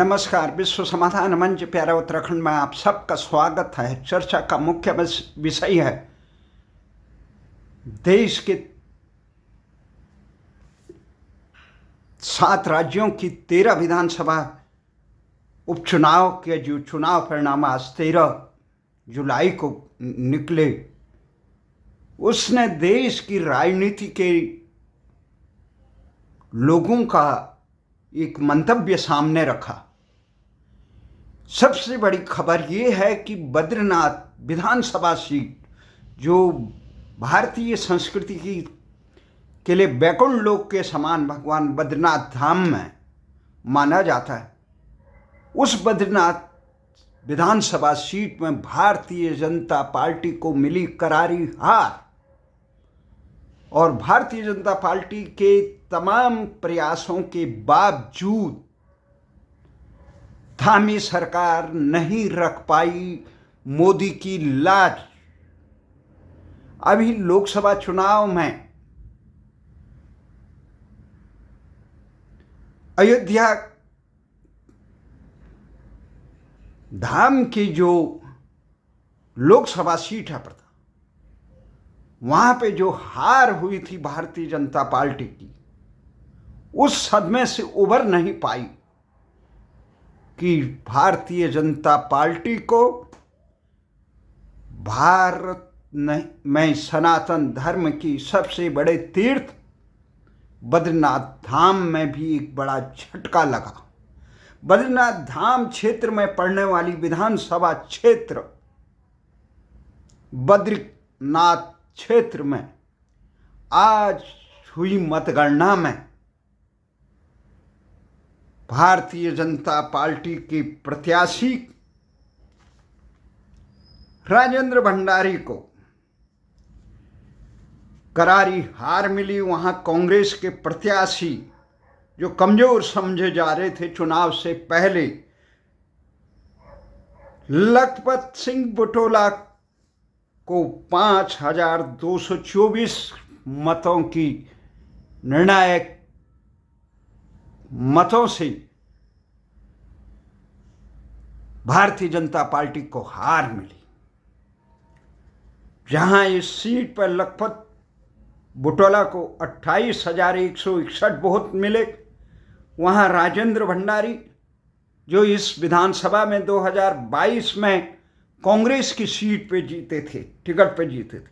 नमस्कार। विश्व समाधान मंच प्यारा उत्तराखंड में आप सबका स्वागत है। चर्चा का मुख्य विषय है देश के 7 राज्यों की 13 विधानसभा उपचुनाव के जो चुनाव परिणाम आज 13 जुलाई को निकले, उसने देश की राजनीति के लोगों का एक मंतव्य सामने रखा। सबसे बड़ी खबर ये है कि बद्रीनाथ विधानसभा सीट, जो भारतीय संस्कृति के लिए वैकुंठ लोक के समान भगवान बद्रीनाथ धाम में माना जाता है, उस बद्रीनाथ विधानसभा सीट में भारतीय जनता पार्टी को मिली करारी हार। और भारतीय जनता पार्टी के तमाम प्रयासों के बावजूद धामी सरकार नहीं रख पाई मोदी की लाज। अभी लोकसभा चुनाव में अयोध्या धाम की जो लोकसभा सीट है प्रथम, वहां पे जो हार हुई थी भारतीय जनता पार्टी की, उस सदमे से उबर नहीं पाई कि भारतीय जनता पार्टी को भारत में सनातन धर्म की सबसे बड़े तीर्थ बद्रीनाथ धाम में भी एक बड़ा झटका लगा। बद्रीनाथ धाम क्षेत्र में पड़ने वाली विधानसभा क्षेत्र बद्रीनाथ क्षेत्र में आज हुई मतगणना में भारतीय जनता पार्टी के प्रत्याशी राजेंद्र भंडारी को करारी हार मिली। वहां कांग्रेस के प्रत्याशी, जो कमजोर समझे जा रहे थे चुनाव से पहले, लखपत सिंह बुटोला को 5224 मतों की निर्णायक मतों से भारतीय जनता पार्टी को हार मिली। जहां इस सीट पर लखपत बुटोला को 28,161 वोट मिले, वहां राजेंद्र भंडारी, जो इस विधानसभा में 2022 में कांग्रेस की सीट पे जीते थे, टिकट पे जीते थे,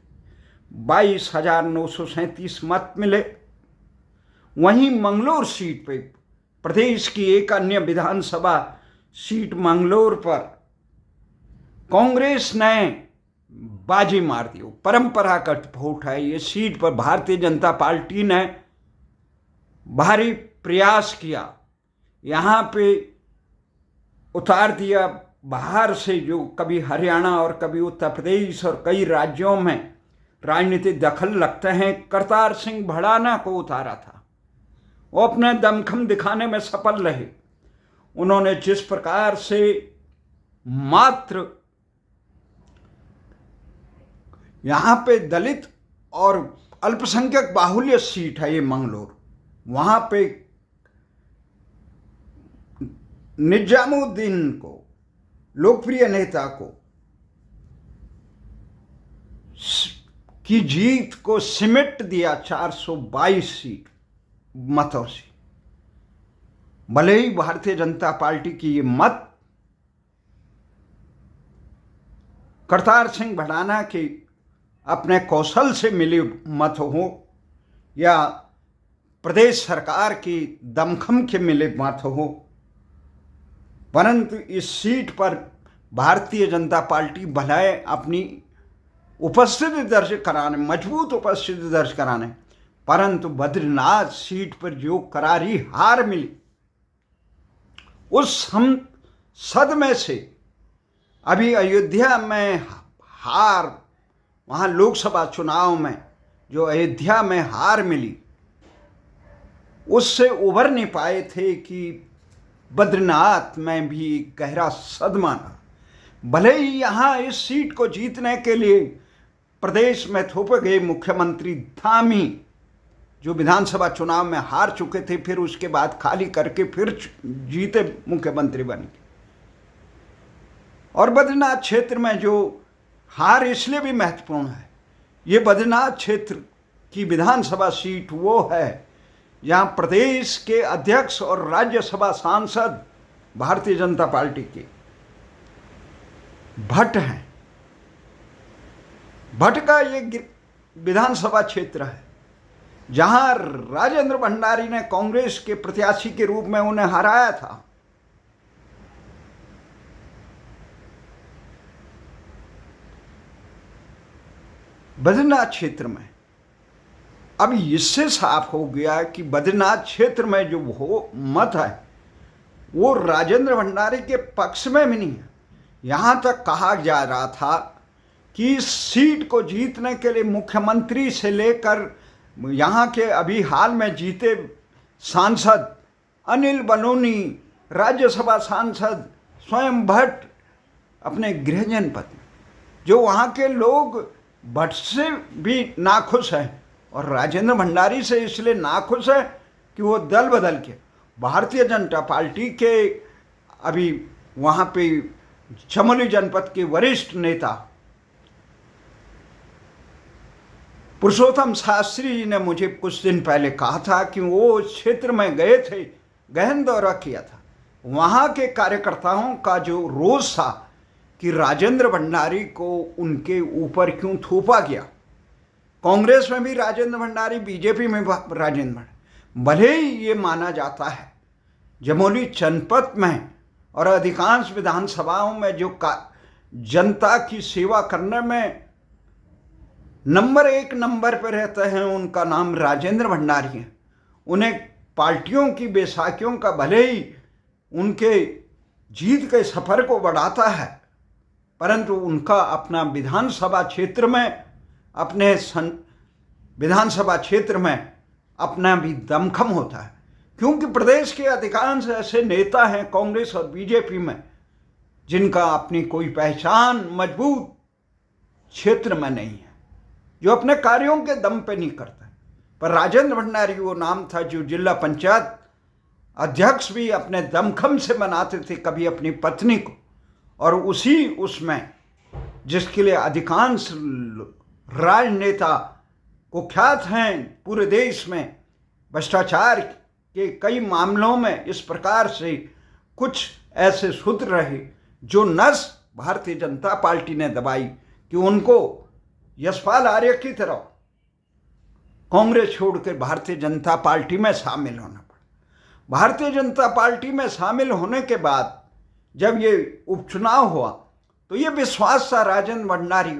22,937 मत मिले। वहीं मंगलोर सीट पे, प्रदेश की एक अन्य विधानसभा सीट मंगलोर पर, कांग्रेस ने बाजी मार दी। परंपरागत वोट है ये सीट पर। भारतीय जनता पार्टी ने भारी प्रयास किया, यहाँ पे उतार दिया बाहर से, जो कभी हरियाणा और कभी उत्तर प्रदेश और कई राज्यों में राजनीतिक दखल लगते हैं, करतार सिंह भड़ाना को उतारा था। वो अपने दमखम दिखाने में सफल रहे। उन्होंने जिस प्रकार से मात्र यहाँ पे दलित और अल्पसंख्यक बाहुल्य सीट है ये मंगलोर, वहाँ पे निजामुद्दीन को, लोकप्रिय नेता को, की जीत को सिमट दिया 422 सीट मतों से। भले ही भारतीय जनता पार्टी की ये मत करतार सिंह भड़ाना के अपने कौशल से मिली मत हो या प्रदेश सरकार की दमखम के मिले मत हो, परंतु इस सीट पर भारतीय जनता पार्टी भले अपनी उपस्थिति दर्ज कराने, मजबूत उपस्थिति दर्ज कराने, परंतु बद्रीनाथ सीट पर जो करारी हार मिली, उस सदमे से अभी अयोध्या में हार, वहाँ लोकसभा चुनाव में जो अयोध्या में हार मिली, उससे उभर नहीं पाए थे कि बद्रीनाथ में भी गहरा सदमा था। भले ही यहाँ इस सीट को जीतने के लिए प्रदेश में थोपे गए मुख्यमंत्री धामी जो विधानसभा चुनाव में हार चुके थे, फिर उसके बाद खाली करके फिर जीते मुख्यमंत्री बन गए। और बद्रीनाथ क्षेत्र में जो हार इसलिए भी महत्वपूर्ण है, ये बद्रीनाथ क्षेत्र की विधानसभा सीट वो है जहाँ प्रदेश के अध्यक्ष और राज्यसभा सांसद भारतीय जनता पार्टी के भट्ट हैं। भट्ट का ये विधानसभा क्षेत्र है जहां राजेंद्र भंडारी ने कांग्रेस के प्रत्याशी के रूप में उन्हें हराया था। बद्रीनाथ क्षेत्र में अब इससे साफ हो गया कि बद्रीनाथ क्षेत्र में जो वो मत है वो राजेंद्र भंडारी के पक्ष में भी नहीं है। यहां तक कहा जा रहा था कि इस सीट को जीतने के लिए मुख्यमंत्री से लेकर यहाँ के अभी हाल में जीते सांसद अनिल बलूनी, राज्यसभा सांसद स्वयं भट्ट, अपने गृह जनपद में जो वहाँ के लोग भट्ट से भी नाखुश हैं और राजेंद्र भंडारी से इसलिए नाखुश है कि वो दल बदल के भारतीय जनता पार्टी के अभी वहाँ पे चमोली जनपद के वरिष्ठ नेता पुरुषोत्तम शास्त्री जी ने मुझे कुछ दिन पहले कहा था कि वो उस क्षेत्र में गए थे, गहन दौरा किया था। वहाँ के कार्यकर्ताओं का जो रोष था कि राजेंद्र भंडारी को उनके ऊपर क्यों थोपा गया। कांग्रेस में भी राजेंद्र भंडारी, बीजेपी में राजेंद्र भंडारी, भले ही ये माना जाता है जमोली जनपद में और अधिकांश विधानसभाओं में जो जनता की सेवा करने में नंबर 1 पर रहते हैं उनका नाम राजेंद्र भंडारी है। उन्हें पार्टियों की बैसाखियों का भले ही उनके जीत के सफर को बढ़ाता है, परंतु उनका अपना विधानसभा क्षेत्र में अपने विधानसभा क्षेत्र में अपना भी दमखम होता है, क्योंकि प्रदेश के अधिकांश ऐसे नेता हैं कांग्रेस और बीजेपी में जिनका अपनी कोई पहचान मजबूत क्षेत्र में नहीं है, जो अपने कार्यों के दम पे नहीं करता। पर राजेंद्र भंडारी वो नाम था जो जिला पंचायत अध्यक्ष भी अपने दमखम से बनाते थे, कभी अपनी पत्नी को, और उसी उसमें जिसके लिए अधिकांश राजनेता कुख्यात हैं पूरे देश में, भ्रष्टाचार के कई मामलों में इस प्रकार से कुछ ऐसे सूत्र रहे जो नस भारतीय जनता पार्टी ने दबाई कि उनको यशपाल आर्य की तरह कांग्रेस छोड़कर भारतीय जनता पार्टी में शामिल होना पड़ा। भारतीय जनता पार्टी में शामिल होने के बाद जब ये उपचुनाव हुआ तो ये विश्वास था राजेंद्र भंडारी,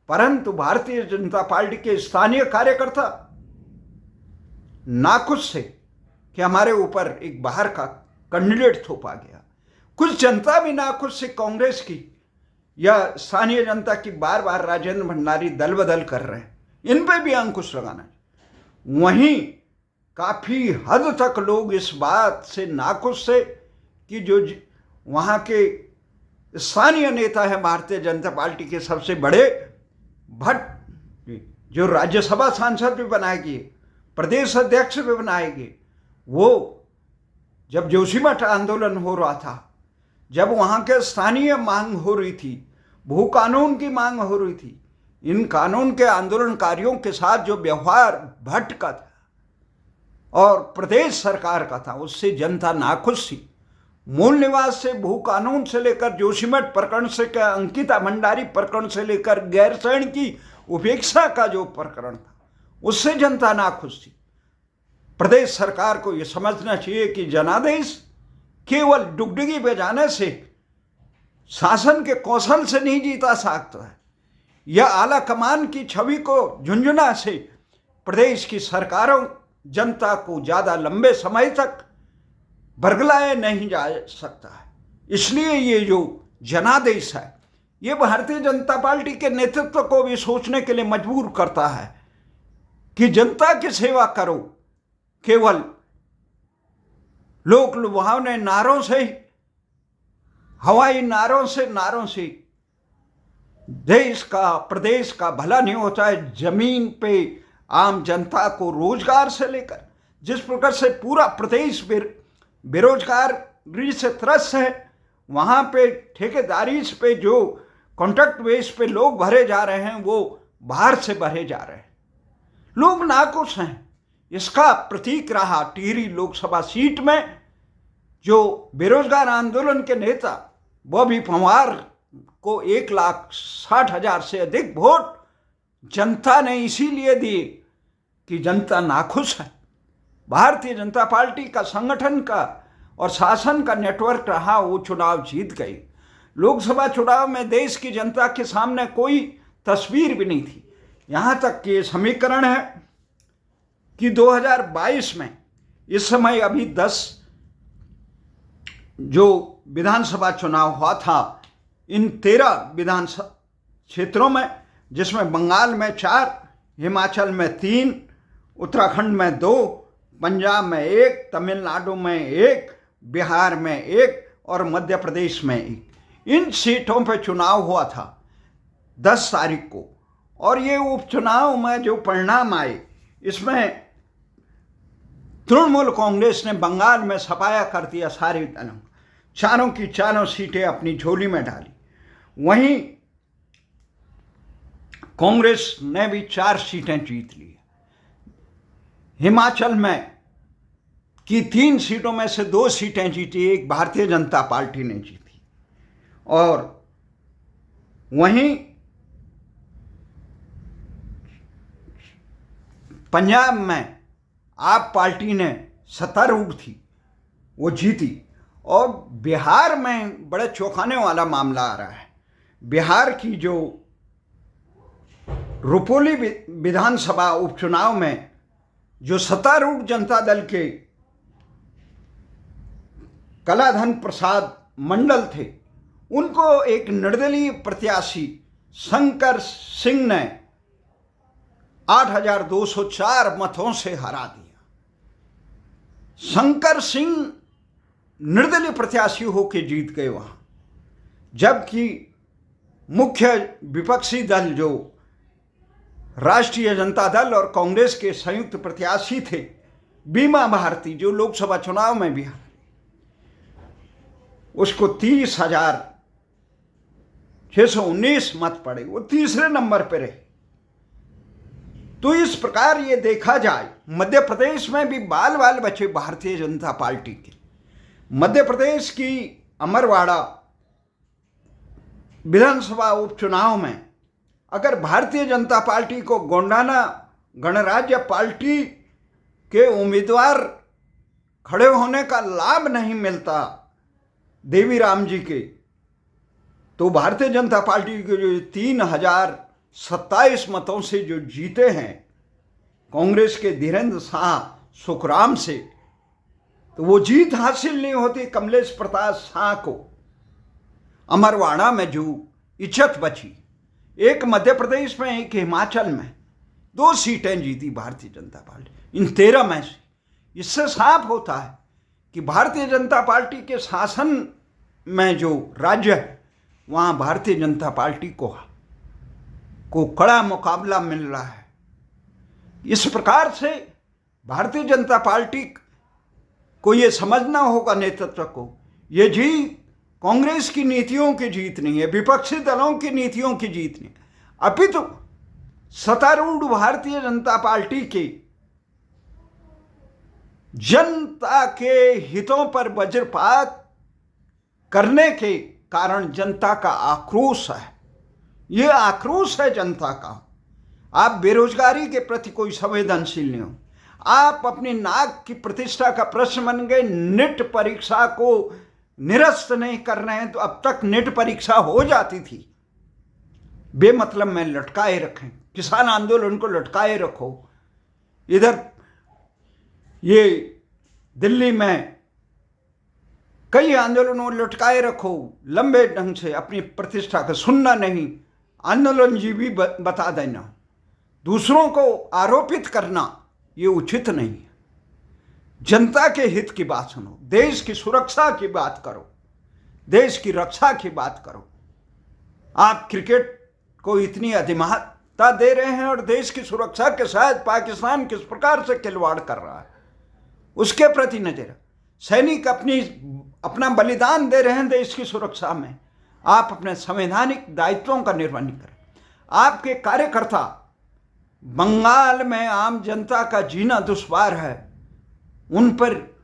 परंतु भारतीय जनता पार्टी के स्थानीय कार्यकर्ता नाखुश थे कि हमारे ऊपर एक बाहर का कैंडिडेट थोपा गया। कुछ जनता भी नाखुश थी कांग्रेस की या स्थानीय जनता की, बार बार राजेंद्र भंडारी दल बदल कर रहे हैं, इन पे भी अंकुश लगाना है। वहीं काफ़ी हद तक लोग इस बात से नाखुश थे कि जो वहाँ के स्थानीय नेता हैं भारतीय जनता पार्टी के सबसे बड़े भट्ट, जो राज्यसभा सांसद भी बनाए गए, प्रदेश अध्यक्ष भी बनाए गए, वो जब जोशीमठ आंदोलन हो रहा था, जब वहाँ के स्थानीय मांग हो रही थी, भू कानून की मांग हो रही थी, इन कानून के आंदोलनकारियों के साथ जो व्यवहार भट्ट का था और प्रदेश सरकार का था, उससे जनता नाखुश थी। मूल निवास से भू कानून से लेकर जोशीमठ प्रकरण से अंकिता भंडारी प्रकरण से लेकर गैरसैंण की उपेक्षा का जो प्रकरण था, उससे जनता नाखुश थी। प्रदेश सरकार को यह समझना चाहिए कि जनादेश केवल डुगडुगी बजाने से, शासन के कौशल से नहीं जीता सकता है, यह आला कमान की छवि को झुंझुना से प्रदेश की सरकारों जनता को ज़्यादा लंबे समय तक बरगलाए नहीं जा सकता है। इसलिए ये जो जनादेश है, ये भारतीय जनता पार्टी के नेतृत्व को भी सोचने के लिए मजबूर करता है कि जनता की सेवा करो, केवल लोक लुभावने नारों से, हवाई नारों से देश का, प्रदेश का भला नहीं होता है। जमीन पे आम जनता को रोजगार से लेकर जिस प्रकार से पूरा प्रदेश बेरोजगारी से त्रस्त है, वहाँ पे ठेकेदारी पे जो कॉन्ट्रैक्ट बेस पे लोग भरे जा रहे हैं वो बाहर से भरे जा रहे हैं। लोग नाखुश हैं। इसका प्रतीक रहा टिहरी लोकसभा सीट में जो बेरोजगार आंदोलन के नेता बॉबी पंवार को 1,60,000 से अधिक वोट जनता ने इसीलिए दिए कि जनता नाखुश है। भारतीय जनता पार्टी का संगठन का और शासन का नेटवर्क रहा, वो चुनाव जीत गई। लोकसभा चुनाव में देश की जनता के सामने कोई तस्वीर भी नहीं थी। यहाँ तक कि समीकरण है कि 2022 में इस समय अभी 10 जो विधानसभा चुनाव हुआ था, इन 13 विधानसभा क्षेत्रों में, जिसमें बंगाल में 4, हिमाचल में 3, उत्तराखंड में 2, पंजाब में 1, तमिलनाडु में 1, बिहार में 1 और मध्य प्रदेश में 1, इन सीटों पर चुनाव हुआ था 10 तारीख को। और ये उपचुनाव में जो परिणाम आए, इसमें तृणमूल कांग्रेस ने बंगाल में सफाया कर दिया सारे दलों, चारों की चारों सीटें अपनी झोली में डाली। वहीं कांग्रेस ने भी 4 सीटें जीत ली। हिमाचल में की 3 सीटों में से 2 सीटें जीती, 1 भारतीय जनता पार्टी ने जीती। और वहीं पंजाब में आप पार्टी ने सत्तारूढ़ थी, वो जीती। और बिहार में बड़े चौंकाने वाला मामला आ रहा है। बिहार की जो रुपोली विधानसभा उपचुनाव में जो सत्तारूढ़ जनता दल के कलाधन प्रसाद मंडल थे, उनको एक निर्दलीय प्रत्याशी शंकर सिंह ने 8,204 मतों से हरा दिया। शंकर सिंह निर्दलीय प्रत्याशी होकर जीत गए वहां, जबकि मुख्य विपक्षी दल जो राष्ट्रीय जनता दल और कांग्रेस के संयुक्त प्रत्याशी थे, बीमा भारती, जो लोकसभा चुनाव में भी हारी, उसको 30,619 मत पड़े, वो तीसरे नंबर पर रहे। तो इस प्रकार ये देखा जाए, मध्य प्रदेश में भी बाल बाल बचे भारतीय जनता पार्टी के। मध्य प्रदेश की अमरवाड़ा विधानसभा उपचुनाव में अगर भारतीय जनता पार्टी को गोंडाना गणराज्य पार्टी के उम्मीदवार खड़े होने का लाभ नहीं मिलता देवीराम जी के, तो भारतीय जनता पार्टी के जो 3,027 मतों से जो जीते हैं कांग्रेस के धीरेन्द्र शाह सुखराम से, तो वो जीत हासिल नहीं होती कमलेश प्रताप शाह को। अमरवाड़ा में जो इज्जत बची, एक मध्य प्रदेश में एक हिमाचल में, 2 सीटें जीती भारतीय जनता पार्टी इन 13 में से। इससे साफ होता है कि भारतीय जनता पार्टी के शासन में जो राज्य है, वहाँ भारतीय जनता पार्टी को कड़ा मुकाबला मिल रहा है। इस प्रकार से भारतीय जनता पार्टी को ये समझना होगा, नेतृत्व को, ये जीत कांग्रेस की नीतियों की जीत नहीं है, विपक्षी दलों की नीतियों की जीत नहीं, अपितु सत्तारूढ़ भारतीय जनता पार्टी के जनता के हितों पर वज्रपात करने के कारण जनता का आक्रोश है। ये आक्रोश है जनता का। आप बेरोजगारी के प्रति कोई संवेदनशील नहीं हो, आप अपनी नाक की प्रतिष्ठा का प्रश्न बन गए। नीट परीक्षा को निरस्त नहीं कर रहे हैं, तो अब तक नीट परीक्षा हो जाती थी। बेमतलब में लटकाए रखें, किसान आंदोलन को लटकाए रखो, इधर ये दिल्ली में कई आंदोलनों लटकाए रखो, लंबे ढंग से अपनी प्रतिष्ठा का सुनना नहीं, आंदोलनजीवी बता देना, दूसरों को आरोपित करना, ये उचित नहीं है। जनता के हित की बात सुनो, देश की सुरक्षा की बात करो, देश की रक्षा की बात करो। आप क्रिकेट को इतनी निरापत्ता दे रहे हैं और देश की सुरक्षा के साथ पाकिस्तान किस प्रकार से खिलवाड़ कर रहा है उसके प्रति नजर। सैनिक अपना बलिदान दे रहे हैं देश की सुरक्षा में, आप अपने संवैधानिक दायित्वों का निर्वहन करें। आपके कार्यकर्ता बंगाल में आम जनता का जीना दुश्वार है, उन पर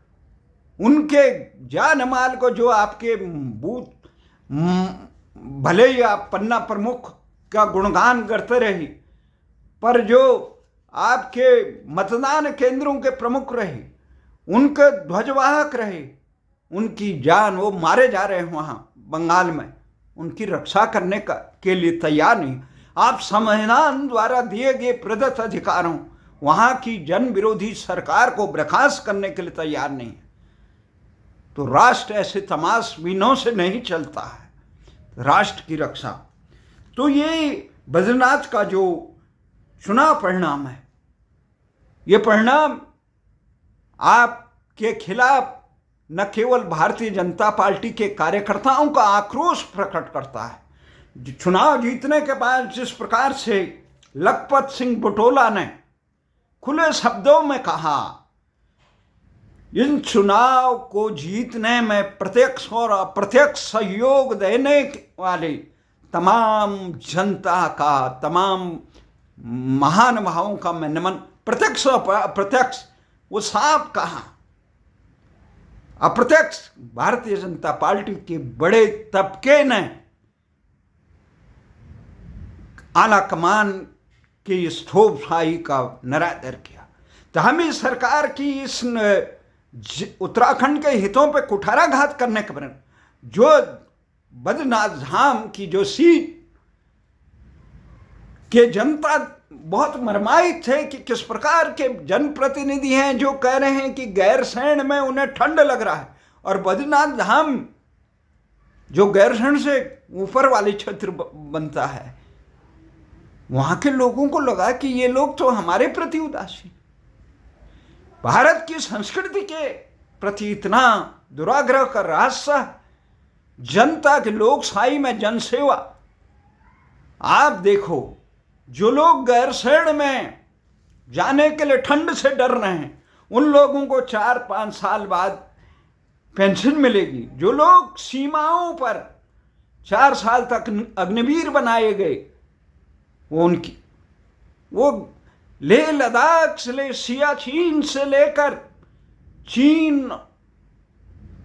उनके जान माल को जो आपके बूथ भले ही आप पन्ना प्रमुख का गुणगान करते रही, पर जो आपके मतदान केंद्रों के प्रमुख रहे, उनके ध्वजवाहक रहे, उनकी जान वो मारे जा रहे हैं वहाँ बंगाल में, उनकी रक्षा करने के लिए तैयार नहीं। आप संविधान द्वारा दिए गए प्रदत्त अधिकारों, वहाँ की जन विरोधी सरकार को बर्खास्त करने के लिए तैयार नहीं है। तो राष्ट्र ऐसे तमाशबीनों से नहीं चलता है, राष्ट्र की रक्षा। तो ये बद्रीनाथ का जो चुनाव परिणाम है, ये परिणाम आपके खिलाफ न केवल भारतीय जनता पार्टी के कार्यकर्ताओं का आक्रोश प्रकट करता है। चुनाव जीतने के बाद जिस प्रकार से लखपत सिंह बुटोला ने खुले शब्दों में कहा, इन चुनाव को जीतने में प्रत्यक्ष और अप्रत्यक्ष सहयोग देने वाले तमाम जनता का, तमाम महानुभावों का मैं नमन। प्रत्यक्ष और अप्रत्यक्ष वो साफ कहा। अप्रत्यक्ष भारतीय जनता पार्टी के बड़े तबके ने आला कमान की इस थोपशाही का निरादर किया। तो हम इस सरकार की इस उत्तराखंड के हितों पे कुठाराघात करने के बाद जो बद्रीनाथ धाम की जो सीट के जनता बहुत मरमाई थे कि किस प्रकार के जनप्रतिनिधि हैं जो कह रहे हैं कि गैरसैंण में उन्हें ठंड लग रहा है, और बद्रीनाथ धाम जो गैरसैंण से ऊपर वाली क्षेत्र बनता है, वहां के लोगों को लगा कि ये लोग तो हमारे प्रति उदासीन, भारत की संस्कृति के प्रति इतना दुराग्रह का रास्ता, जनता के लोकशाही में जनसेवा। आप देखो, जो लोग गैरसैंण में जाने के लिए ठंड से डर रहे हैं, उन लोगों को 4-5 साल बाद पेंशन मिलेगी। जो लोग सीमाओं पर 4 साल तक अग्निवीर बनाए गए, वो लेह लद्दाख से ले सियाचिन से लेकर चीन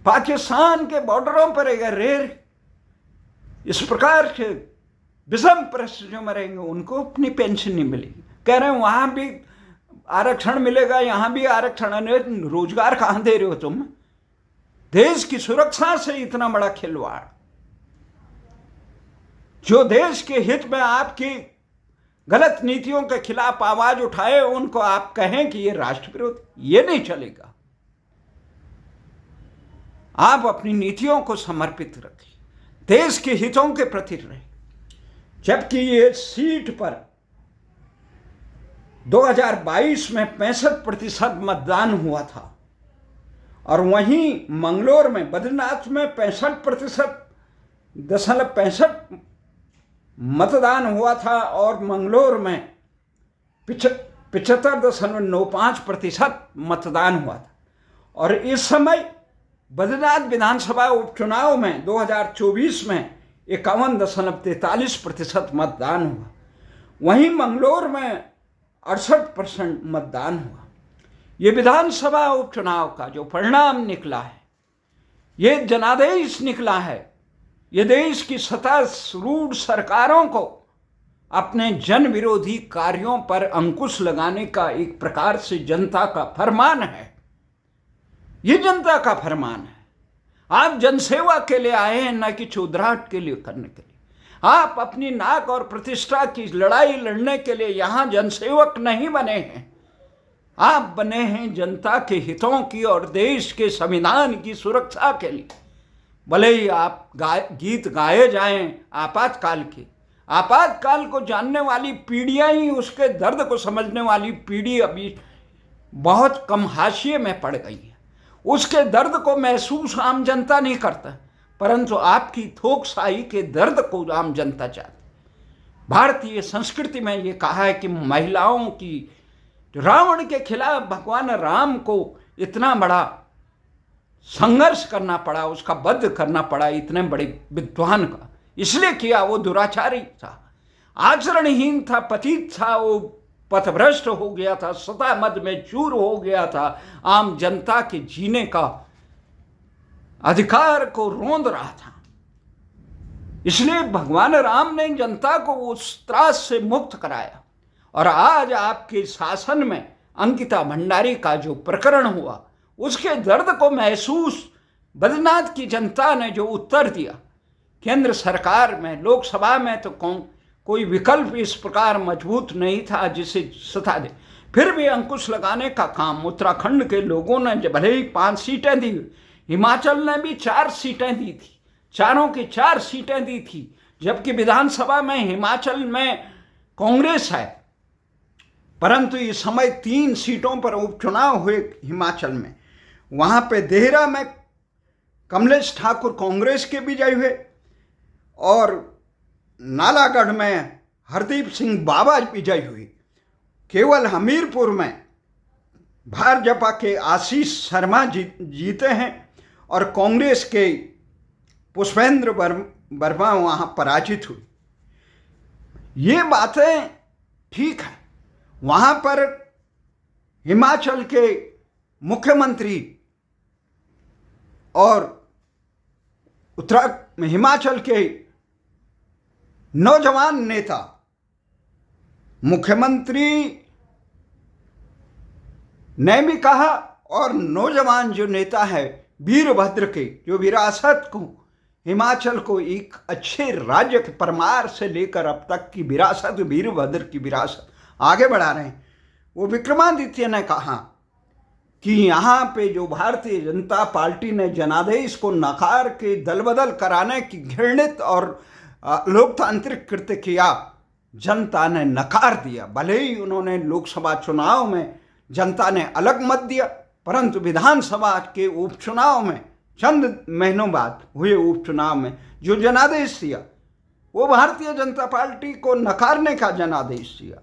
पाकिस्तान के बॉर्डरों पर रेर इस प्रकार के विषम परिस्थितियों में रहेंगे, उनको अपनी पेंशन नहीं मिलेगी। कह रहे हैं वहां भी आरक्षण मिलेगा, यहां भी आरक्षण, रोजगार कहां दे रहे हो तुम? देश की सुरक्षा से इतना बड़ा खिलवाड़, जो देश के हित में आपकी गलत नीतियों के खिलाफ आवाज उठाए, उनको आप कहें कि ये राष्ट्र विरोध, ये नहीं चलेगा। आप अपनी नीतियों को समर्पित रखिए, देश के हितों के प्रति रहे। जबकि ये सीट पर 2022 में 65% मतदान हुआ था, और वहीं मंगलोर में, बद्रीनाथ में 65.65% मतदान हुआ था, और मंगलोर में 75.95% मतदान हुआ था। और इस समय बद्रीनाथ विधानसभा उपचुनाव में 2024 में 51.43% मतदान हुआ, वहीं मंगलोर में 68% मतदान हुआ। ये विधानसभा उपचुनाव का जो परिणाम निकला है, ये जनादेश निकला है, ये देश की सत्तारूढ़ सरकारों को अपने जन विरोधी कार्यों पर अंकुश लगाने का एक प्रकार से जनता का फरमान है। ये जनता का फरमान है। आप जनसेवा के लिए आए हैं, न कि चौधराहट के लिए करने के लिए। आप अपनी नाक और प्रतिष्ठा की लड़ाई लड़ने के लिए यहां जनसेवक नहीं बने हैं। आप बने हैं जनता के हितों की और देश के संविधान की सुरक्षा के लिए। भले ही आप गीत गाए जाएं आपातकाल के, आपातकाल को जानने वाली पीढ़ियां ही, उसके दर्द को समझने वाली पीढ़ी अभी बहुत कम हाशिए में पड़ गई है। उसके दर्द को महसूस आम जनता नहीं करता, परंतु आपकी थोकशाही के दर्द को आम जनता चाहती। भारतीय संस्कृति में ये कहा है कि महिलाओं की, रावण के खिलाफ भगवान राम को इतना बड़ा संघर्ष करना पड़ा, उसका वध करना पड़ा इतने बड़े विद्वान का, इसलिए किया। वो दुराचारी था, आचरणहीन था, पतित था, वो पथभ्रष्ट हो गया था, सता मद में चूर हो गया था, आम जनता के जीने का अधिकार को रोंद रहा था। इसलिए भगवान राम ने जनता को उस त्रास से मुक्त कराया। और आज आपके शासन में अंकिता भंडारी का जो प्रकरण हुआ, उसके दर्द को महसूस बद्रीनाथ की जनता ने जो उत्तर दिया, केंद्र सरकार में, लोकसभा में तो कोई विकल्प इस प्रकार मजबूत नहीं था जिसे सता दे, फिर भी अंकुश लगाने का काम उत्तराखंड के लोगों ने, भले ही 5 सीटें दी, हिमाचल ने भी 4 सीटें दी थी, चारों की 4 सीटें दी थी, जबकि विधानसभा में हिमाचल में कांग्रेस है, परंतु इस समय 3 सीटों पर उपचुनाव हुए हिमाचल में। वहां पे देहरा में कमलेश ठाकुर कांग्रेस के विजयी हुए और नालागढ़ में हरदीप सिंह बाबा विजयी हुए। केवल हमीरपुर में भाजपा के आशीष शर्मा जीते हैं और कांग्रेस के पुष्पेंद्र वर्मा वहां पराजित हुई। ये बातें ठीक है। वहां पर हिमाचल के मुख्यमंत्री और हिमाचल के नौजवान नेता, मुख्यमंत्री ने भी कहा और नौजवान जो नेता है वीरभद्र के, जो विरासत को, हिमाचल को एक अच्छे राज्य के परमार से लेकर अब तक की विरासत, वीरभद्र की विरासत आगे बढ़ा रहे हैं। वो विक्रमादित्य ने कहा कि यहाँ पे जो भारतीय जनता पार्टी ने जनादेश को नकार के दल बदल कराने की घृणित और लोकतांत्रिक कृत्य किया, जनता ने नकार दिया। भले ही उन्होंने लोकसभा चुनाव में जनता ने अलग मत दिया, परंतु विधानसभा के उपचुनाव में, चंद महीनों बाद हुए उपचुनाव में जो जनादेश दिया, वो भारतीय जनता पार्टी को नकारने का जनादेश दिया।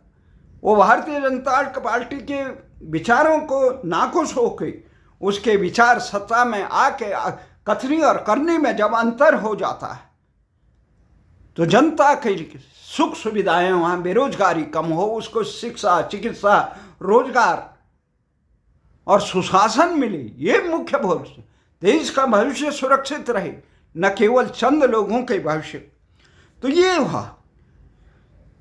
वो भारतीय जनता पार्टी के विचारों को नाखुश होकर, उसके विचार सत्ता में आके कथनी और करनी में जब अंतर हो जाता है, तो जनता की सुख सुविधाएं, वहाँ बेरोजगारी कम हो, उसको शिक्षा, चिकित्सा, रोजगार और सुशासन मिले, ये मुख्य भविष्य, देश का भविष्य सुरक्षित रहे, न केवल चंद लोगों के भविष्य। तो ये हुआ।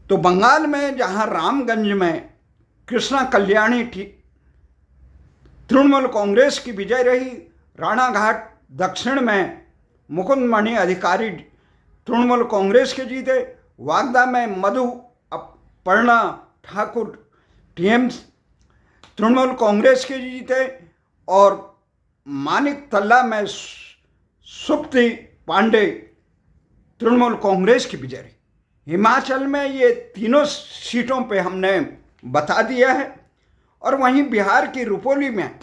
तो बंगाल में जहाँ रामगंज में कृष्णा कल्याणी तृणमूल कांग्रेस की विजय रही, राणाघाट दक्षिण में मुकुंद मणि अधिकारी तृणमूल कांग्रेस के जीते, वागदा में मधु अपर्णा ठाकुर तृणमूल कांग्रेस के जीते और मानिक तल्ला में सुप्ति पांडे तृणमूल कांग्रेस की विजय रही। हिमाचल में ये तीनों सीटों पे हमने बता दिया है। और वहीं बिहार की रुपोली में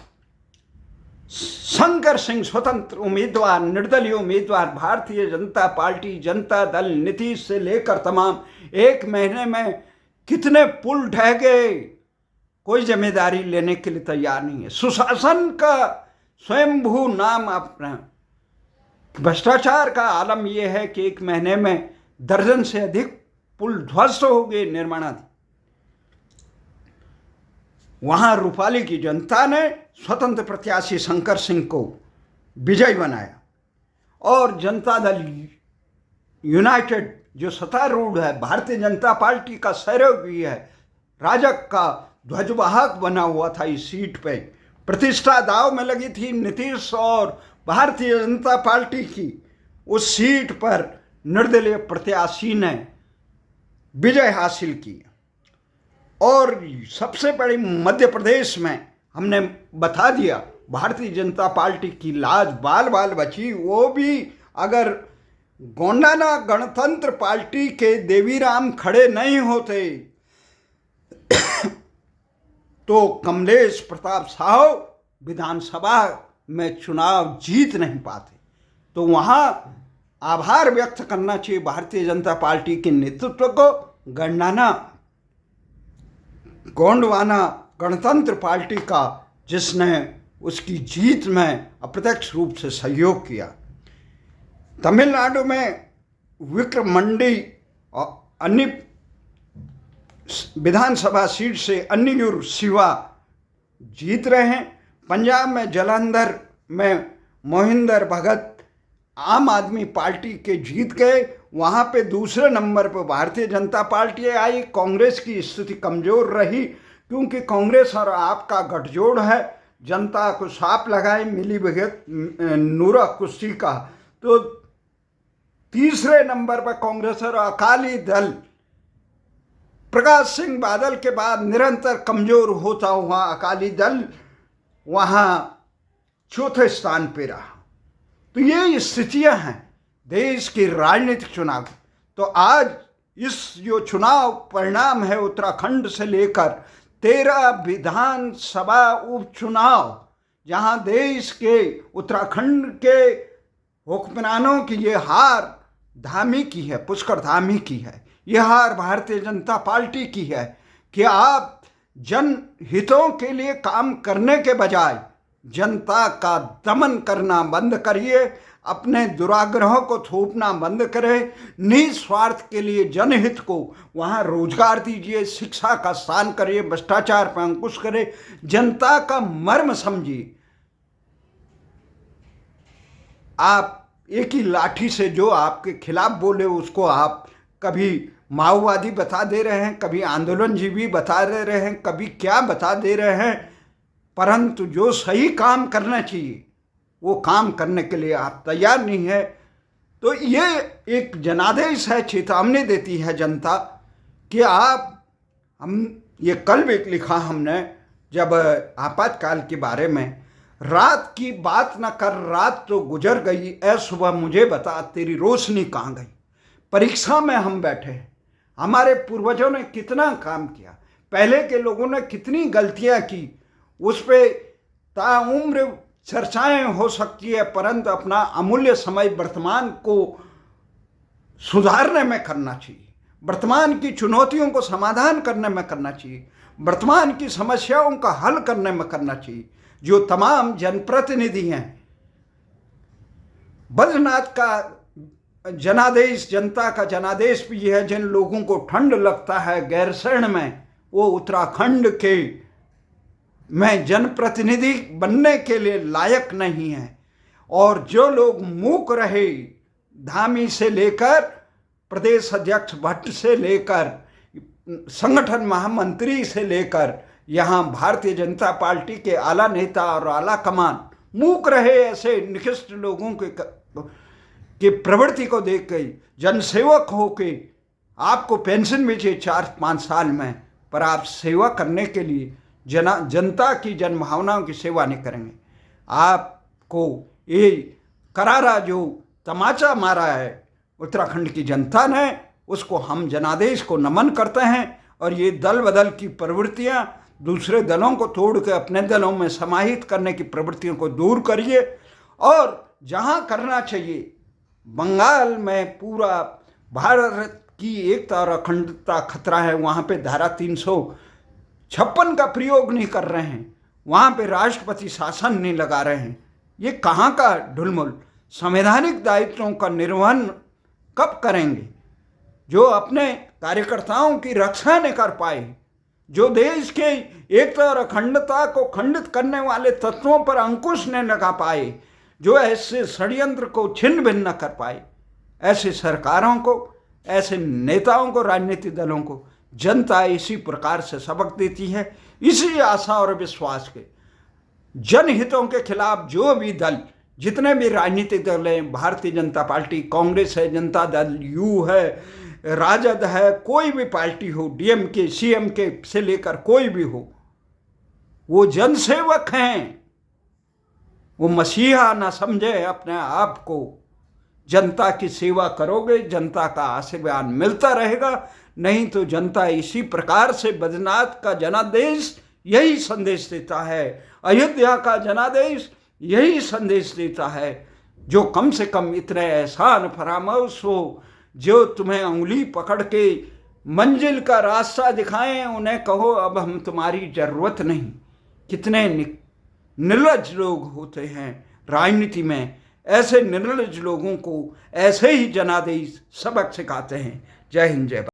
शंकर सिंह स्वतंत्र उम्मीदवार, निर्दलीय उम्मीदवार, भारतीय जनता पार्टी, जनता दल, नीतीश से लेकर तमाम, 1 महीने में कितने पुल ढह गए, कोई जिम्मेदारी लेने के लिए तैयार नहीं है। सुशासन का स्वयंभू नाम अपना, भ्रष्टाचार का आलम यह है कि 1 महीने में दर्जन से अधिक पुल ध्वस्त हो गए, निर्माणाधीन। वहां रूपाली की जनता ने स्वतंत्र प्रत्याशी शंकर सिंह को विजयी बनाया और जनता दल यूनाइटेड जो सत्तारूढ़ है, भारतीय जनता पार्टी का सहयोगी है, राजग का ध्वजवाहक बना हुआ था, इस सीट पे प्रतिष्ठा दाव में लगी थी नीतीश और भारतीय जनता पार्टी की। उस सीट पर निर्दलीय प्रत्याशी ने विजय हासिल की। और सबसे बड़ी मध्य प्रदेश में हमने बता दिया, भारतीय जनता पार्टी की लाज बाल बाल बची। वो भी अगर गोंडाना गणतंत्र पार्टी के देवीराम खड़े नहीं होते तो कमलेश प्रताप साहू विधानसभा में चुनाव जीत नहीं पाते। तो वहाँ आभार व्यक्त करना चाहिए भारतीय जनता पार्टी के नेतृत्व को गोंडवाना गणतंत्र पार्टी का, जिसने उसकी जीत में अप्रत्यक्ष रूप से सहयोग किया। तमिलनाडु में विक्रम मंडी और अन्य विधानसभा सीट से अन्नियूर शिवा जीत रहे हैं। पंजाब में जालंधर में मोहिंदर भगत आम आदमी पार्टी के जीत गए। वहाँ पे दूसरे नंबर पर भारतीय जनता पार्टी आई। कांग्रेस की स्थिति कमज़ोर रही, क्योंकि कांग्रेस और आपका गठजोड़ है। जनता को साफ लगाए मिली भगत नूरा कुश्ती का। तो तीसरे नंबर पर कांग्रेस और अकाली दल प्रकाश सिंह बादल के बाद निरंतर कमज़ोर होता हुआ अकाली दल वहाँ चौथे स्थान पे रहा। तो ये स्थितियां हैं देश की राजनीतिक चुनाव। तो आज इस जो चुनाव परिणाम है, उत्तराखंड से लेकर 13 विधानसभा उपचुनाव, जहां देश के उत्तराखंड के हुक्मरानों की ये हार धामी की है, पुष्कर धामी की है। ये हार भारतीय जनता पार्टी की है कि आप जनहितों के लिए काम करने के बजाय जनता का दमन करना बंद करिए, अपने दुराग्रहों को थोपना बंद करें, निस्वार्थ के लिए जनहित को वहाँ रोजगार दीजिए, शिक्षा का स्थान करिए, भ्रष्टाचार पर अंकुश करें, जनता का मर्म समझिए। आप एक ही लाठी से जो आपके खिलाफ बोले उसको आप कभी माओवादी बता दे रहे हैं, कभी आंदोलनजीवी बता दे रहे हैं, कभी क्या बता दे रहे हैं, परंतु जो सही काम करना चाहिए वो काम करने के लिए आप तैयार नहीं है। तो ये एक जनादेश है, चेतावनी देती है जनता कि हम ये कल भी लिखा हमने जब आपातकाल के बारे में, रात की बात न कर, रात तो गुजर गई, ऐ सुबह मुझे बता तेरी रोशनी कहाँ गई। परीक्षा में हम बैठे हैं, हमारे पूर्वजों ने कितना काम किया, पहले के लोगों ने कितनी गलतियां की, उस पर ताउम्र चर्चाएं हो सकती है, परंतु अपना अमूल्य समय वर्तमान को सुधारने में करना चाहिए, वर्तमान की चुनौतियों को समाधान करने में करना चाहिए, वर्तमान की समस्याओं का हल करने में करना चाहिए। जो तमाम जनप्रतिनिधि हैं, बद्रीनाथ का जनादेश, जनता का जनादेश भी है, जिन लोगों को ठंड लगता है गैरसैंण में, वो उत्तराखंड के में जनप्रतिनिधि बनने के लिए लायक नहीं है। और जो लोग मूक रहे, धामी से लेकर प्रदेश अध्यक्ष भट्ट से लेकर संगठन महामंत्री से लेकर यहाँ भारतीय जनता पार्टी के आला नेता और आला कमान मूक रहे, ऐसे निकृष्ट लोगों के प्रवृत्ति को देख के जनसेवक हो के आपको पेंशन मिले 4-5 साल में, पर आप सेवा करने के लिए जनता की जनभावनाओं की सेवा नहीं करेंगे। आपको ये करारा जो तमाचा मारा है उत्तराखंड की जनता ने, उसको हम जनादेश को नमन करते हैं। और ये दल बदल की प्रवृत्तियां, दूसरे दलों को तोड़ के अपने दलों में समाहित करने की प्रवृत्तियों को दूर करिए। और जहां करना चाहिए, बंगाल में पूरा भारत की एकता और अखंडता खतरा है, वहाँ पे धारा 356 का प्रयोग नहीं कर रहे हैं, वहाँ पे राष्ट्रपति शासन नहीं लगा रहे हैं। ये कहाँ का ढुलमुल? संवैधानिक दायित्वों का निर्वहन कब करेंगे? जो अपने कार्यकर्ताओं की रक्षा नहीं कर पाए, जो देश के एकता और अखंडता को खंडित करने वाले तत्वों पर अंकुश नहीं लगा पाए, जो ऐसे षड्यंत्र को छिन्न भिन्न न कर पाए, ऐसे सरकारों को, ऐसे नेताओं को, राजनीतिक दलों को जनता इसी प्रकार से सबक देती है। इसी आशा और विश्वास के जनहितों के खिलाफ जो भी दल, जितने भी राजनीतिक दल हैं, भारतीय जनता पार्टी, कांग्रेस है, जनता दल यू है, राजद है, कोई भी पार्टी हो, डीएमके सीएमके से लेकर कोई भी हो, वो जनसेवक हैं। वो मसीहा ना समझे अपने आप को। जनता की सेवा करोगे, जनता का आशीर्वाद मिलता रहेगा। नहीं तो जनता इसी प्रकार से बद्रीनाथ का जनादेश यही संदेश देता है, अयोध्या का जनादेश यही संदेश देता है, जो कम से कम इतने एहसान फरामोश हो, जो तुम्हें उंगली पकड़ के मंजिल का रास्ता दिखाएं, उन्हें कहो अब हम तुम्हारी जरूरत नहीं। कितने निर्लज लोग होते हैं राजनीति में, ऐसे निर्लज लोगों को ऐसे ही जनादेश सबक सिखाते हैं। जय हिंद, जय भारत।